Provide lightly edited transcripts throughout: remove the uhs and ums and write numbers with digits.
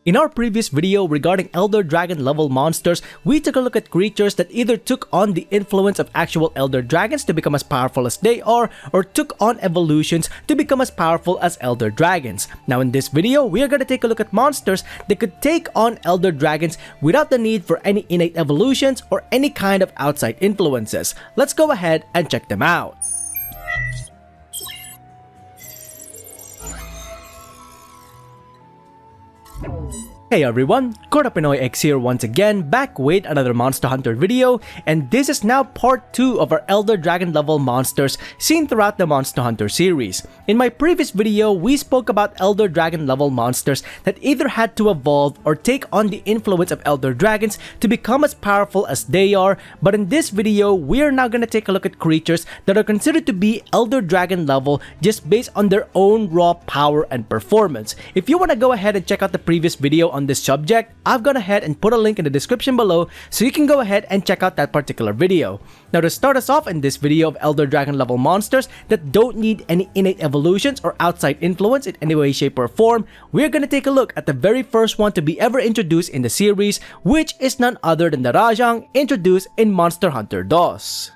In our previous video regarding Elder Dragon level monsters, we took a look at creatures that either took on the influence of actual Elder Dragons to become as powerful as they are, or took on evolutions to become as powerful as Elder Dragons. Now in this video, we are going to take a look at monsters that could take on Elder Dragons without the need for any innate evolutions or any kind of outside influences. Let's go ahead and check them out. Hey everyone, KordaPinoyX here once again, back with another Monster Hunter video, and this is now part 2 of our Elder Dragon level monsters seen throughout the Monster Hunter series. In my previous video, we spoke about Elder Dragon level monsters that either had to evolve or take on the influence of Elder Dragons to become as powerful as they are, but in this video, we are now going to take a look at creatures that are considered to be Elder Dragon level just based on their own raw power and performance. If you want to go ahead and check out the previous video on this subject, I've gone ahead and put a link in the description below so you can go ahead and check out that particular video. Now to start us off in this video of Elder Dragon level monsters that don't need any innate evolutions or outside influence in any way, shape or form, we're gonna take a look at the very first one to be ever introduced in the series, which is none other than the RAJANG introduced in Monster Hunter 2.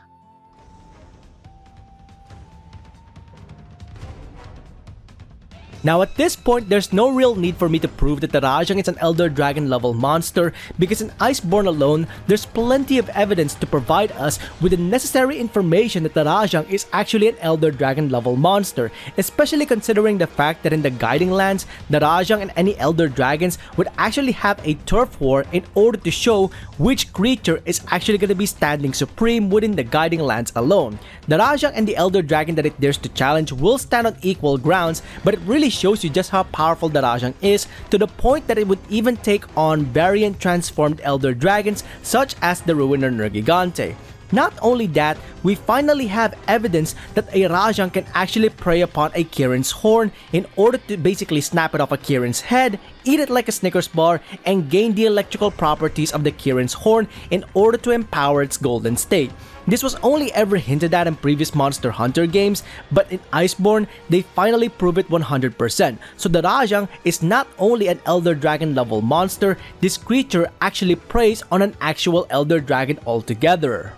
Now at this point, there's no real need for me to prove that the RAJANG is an Elder Dragon level monster because in Iceborne alone, there's plenty of evidence to provide us with the necessary information that the RAJANG is actually an Elder Dragon level monster, especially considering the fact that in the Guiding Lands, the RAJANG and any Elder Dragons would actually have a turf war in order to show which creature is actually going to be standing supreme within the Guiding Lands alone. The RAJANG and the Elder Dragon that it dares to challenge will stand on equal grounds, but it really shows you just how powerful the RAJANG is, to the point that it would even take on variant transformed Elder Dragons such as the Ruiner Nergigante. Not only that, we finally have evidence that a RAJANG can actually prey upon a Kirin's horn in order to basically snap it off a Kirin's head, eat it like a Snickers bar, and gain the electrical properties of the Kirin's horn in order to empower its golden state. This was only ever hinted at in previous Monster Hunter games, but in Iceborne, they finally prove it 100%. So the RAJANG is not only an Elder Dragon level monster, this creature actually preys on an actual Elder Dragon altogether.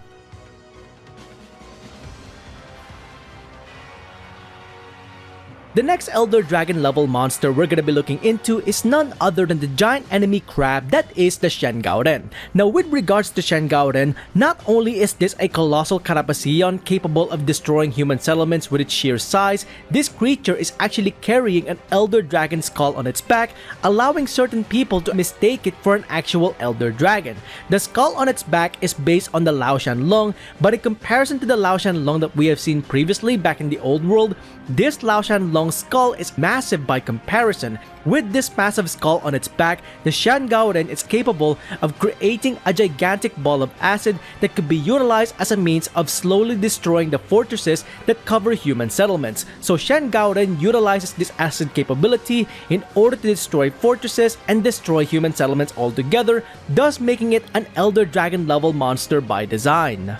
The next Elder Dragon level monster we're gonna be looking into is none other than the giant enemy crab that is the GAOREN. Now with regards to GAOREN, not only is this a colossal carapacian capable of destroying human settlements with its sheer size, this creature is actually carrying an Elder Dragon skull on its back, allowing certain people to mistake it for an actual Elder Dragon. The skull on its back is based on the Laoshan Lung, but in comparison to the Laoshan Lung that we have seen previously back in the old world, this Laoshan Lung skull is massive by comparison. With this massive skull on its back, the GAOREN is capable of creating a gigantic ball of acid that could be utilized as a means of slowly destroying the fortresses that cover human settlements. So GAOREN utilizes this acid capability in order to destroy fortresses and destroy human settlements altogether, thus making it an Elder Dragon level monster by design.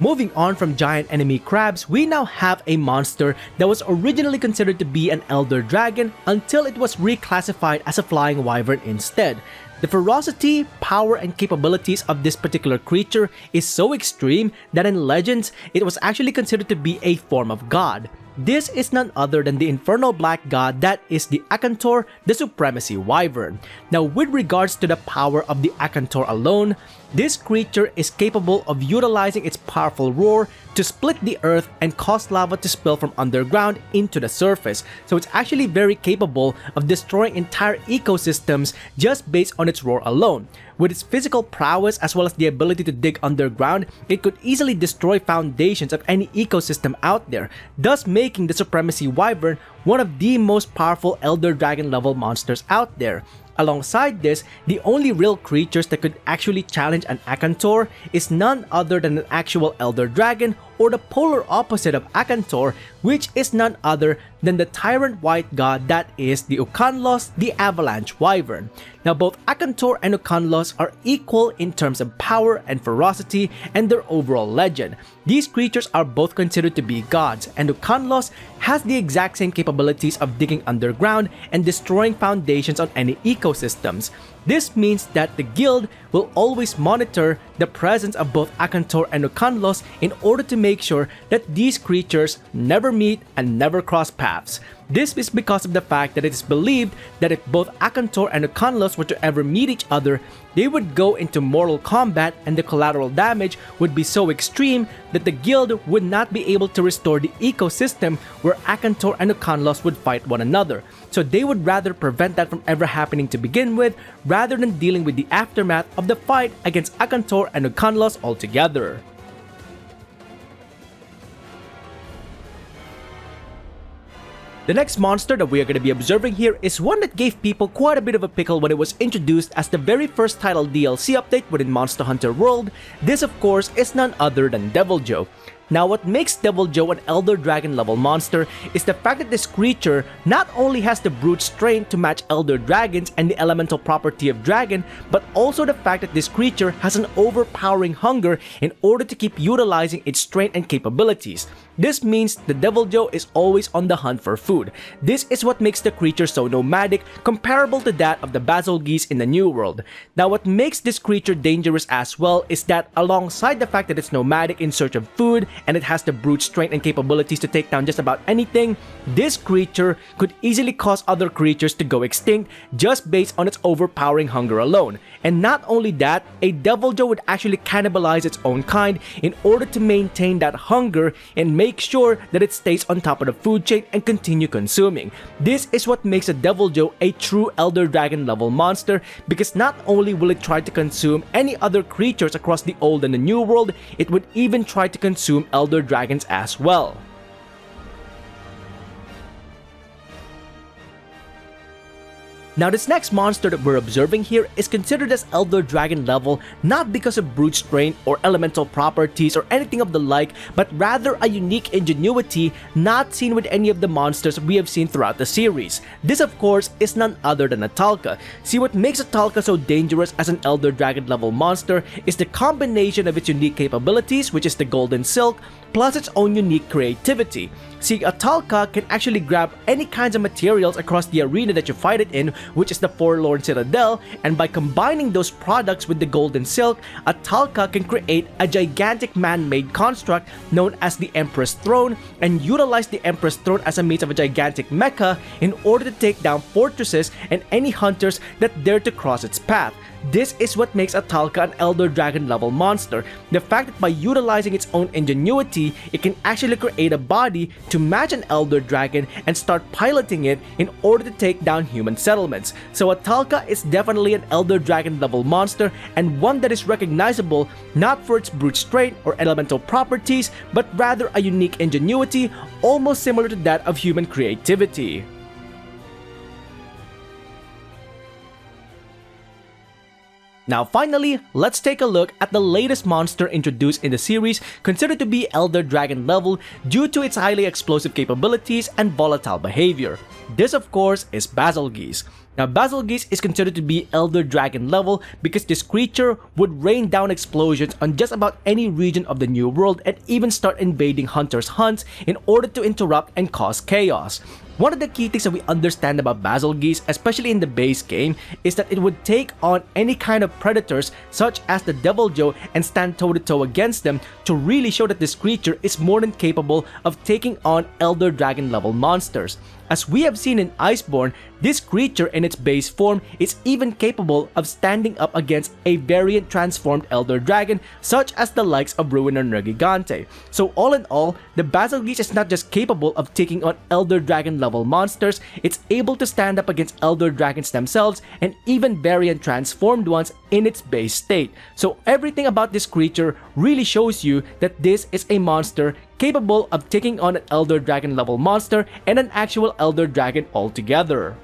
Moving on from giant enemy crabs, we now have a monster that was originally considered to be an Elder Dragon until it was reclassified as a flying wyvern instead. The ferocity, power, and capabilities of this particular creature is so extreme that in Legends, it was actually considered to be a form of god. This is none other than the Infernal Black God that is the AKANTOR, the Supremacy Wyvern. Now with regards to the power of the AKANTOR alone, this creature is capable of utilizing its powerful roar to split the earth and cause lava to spill from underground into the surface. So it's actually very capable of destroying entire ecosystems just based on its roar alone. With its physical prowess as well as the ability to dig underground, it could easily destroy foundations of any ecosystem out there, thus making the Supremacy Wyvern one of the most powerful Elder Dragon level monsters out there. Alongside this, the only real creatures that could actually challenge an AKANTOR is none other than an actual Elder Dragon or the polar opposite of AKANTOR, which is none other than the tyrant white god that is the UKANLOS, the avalanche wyvern. Now both AKANTOR and UKANLOS are equal in terms of power and ferocity and their overall legend. These creatures are both considered to be gods, and UKANLOS has the exact same capabilities of digging underground and destroying foundations on any ecosystems. This means that the guild will always monitor the presence of both AKANTOR and UKANLOS in order to make sure that these creatures never meet and never cross paths. This is because of the fact that it is believed that if both AKANTOR and UKANLOS were to ever meet each other, they would go into mortal combat and the collateral damage would be so extreme that the guild would not be able to restore the ecosystem where AKANTOR and UKANLOS would fight one another. So they would rather prevent that from ever happening to begin with, rather than dealing with the aftermath of the fight against AKANTOR and UKANLOS altogether. The next monster that we are going to be observing here is one that gave people quite a bit of a pickle when it was introduced as the very first title DLC update within Monster Hunter World. This of course is none other than DEVILJHO. Now what makes DEVILJHO an Elder Dragon level monster is the fact that this creature not only has the brute strength to match Elder Dragons and the elemental property of dragon, but also the fact that this creature has an overpowering hunger in order to keep utilizing its strength and capabilities. This means the DEVILJHO is always on the hunt for food. This is what makes the creature so nomadic, comparable to that of the Bazelgeuse in the New World. Now what makes this creature dangerous as well is that alongside the fact that it's nomadic in search of food, and it has the brute strength and capabilities to take down just about anything, this creature could easily cause other creatures to go extinct just based on its overpowering hunger alone. And not only that, a DEVILJHO would actually cannibalize its own kind in order to maintain that hunger and make sure that it stays on top of the food chain and continue consuming. This is what makes a DEVILJHO a true Elder Dragon level monster, because not only will it try to consume any other creatures across the old and the new world, it would even try to consume Elder Dragons as well. Now this next monster that we're observing here is considered as Elder Dragon level not because of brute strength or elemental properties or anything of the like, but rather a unique ingenuity not seen with any of the monsters we have seen throughout the series. This of course is none other than AHtal-ka. See, what makes AHtal-ka so dangerous as an Elder Dragon level monster is the combination of its unique capabilities, which is the golden silk, plus its own unique creativity. See, AHtal-ka can actually grab any kinds of materials across the arena that you fight it in, which is the Forlorn Citadel, and by combining those products with the golden silk, AHtal-ka can create a gigantic man-made construct known as the Empress Throne and utilize the Empress Throne as a means of a gigantic mecha in order to take down fortresses and any hunters that dare to cross its path. This is what makes AHtal-ka an Elder Dragon level monster. The fact that by utilizing its own ingenuity, it can actually create a body to match an Elder Dragon and start piloting it in order to take down human settlements. So AHtal-ka is definitely an Elder Dragon level monster, and one that is recognizable not for its brute strength or elemental properties, but rather a unique ingenuity almost similar to that of human creativity. Now finally, let's take a look at the latest monster introduced in the series, considered to be Elder Dragon level due to its highly explosive capabilities and volatile behavior. This of course is Bazelgeuse. Now Bazelgeuse is considered to be Elder Dragon level because this creature would rain down explosions on just about any region of the New World and even start invading hunters' hunts in order to interrupt and cause chaos. One of the key things that we understand about Bazelgeuse, especially in the base game, is that it would take on any kind of predators such as the DEVILJHO and stand toe-to-toe against them to really show that this creature is more than capable of taking on Elder Dragon level monsters. As we have seen in Iceborne, this creature in its base form is even capable of standing up against a variant transformed Elder Dragon such as the likes of Ruiner Nergigante. So all in all, the Bazelgeuse is not just capable of taking on Elder Dragon level monsters, it's able to stand up against Elder Dragons themselves and even variant transformed ones in its base state. So everything about this creature really shows you that this is a monster capable of taking on an Elder Dragon level monster and an actual Elder Dragon altogether.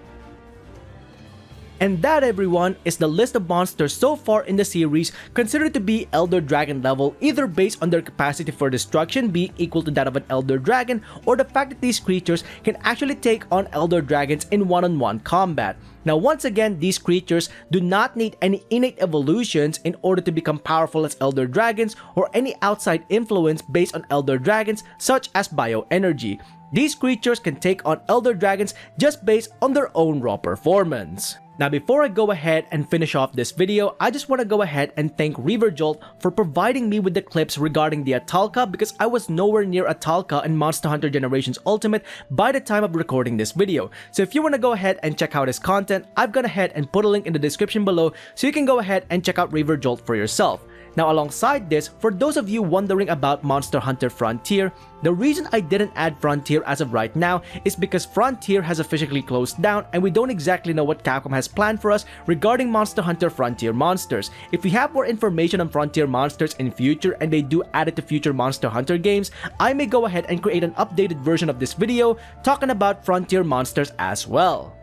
And that, everyone, is the list of monsters so far in the series considered to be Elder Dragon level, either based on their capacity for destruction being equal to that of an Elder Dragon, or the fact that these creatures can actually take on Elder Dragons in one-on-one combat. Now, once again, these creatures do not need any innate evolutions in order to become powerful as Elder Dragons, or any outside influence based on Elder Dragons such as bioenergy. These creatures can take on Elder Dragons just based on their own raw performance. Now, before I go ahead and finish off this video, I just want to go ahead and thank ReaverJolt for providing me with the clips regarding the AKANTOR, because I was nowhere near AKANTOR in Monster Hunter Generations Ultimate by the time of recording this video. So if you want to go ahead and check out his content, I've gone ahead and put a link in the description below so you can go ahead and check out ReaverJolt for yourself. Now, alongside this, for those of you wondering about Monster Hunter Frontier, the reason I didn't add Frontier as of right now is because Frontier has officially closed down and we don't exactly know what Capcom has planned for us regarding Monster Hunter Frontier monsters. If we have more information on Frontier monsters in future and they do add it to future Monster Hunter games, I may go ahead and create an updated version of this video talking about Frontier monsters as well.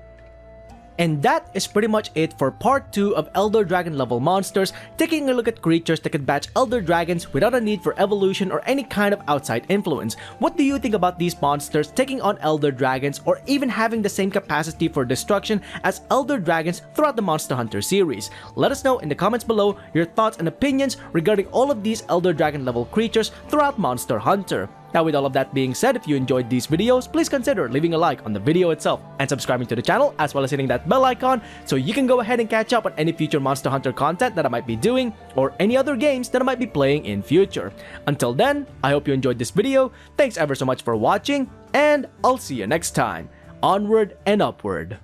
And that is pretty much it for part 2 of Elder Dragon level monsters, taking a look at creatures that could batch Elder Dragons without a need for evolution or any kind of outside influence. What do you think about these monsters taking on Elder Dragons, or even having the same capacity for destruction as Elder Dragons throughout the Monster Hunter series? Let us know in the comments below your thoughts and opinions regarding all of these Elder Dragon level creatures throughout Monster Hunter. Now, with all of that being said, if you enjoyed these videos, please consider leaving a like on the video itself and subscribing to the channel, as well as hitting that bell icon so you can go ahead and catch up on any future Monster Hunter content that I might be doing, or any other games that I might be playing in future. Until then, I hope you enjoyed this video. Thanks ever so much for watching, and I'll see you next time. Onward and upward.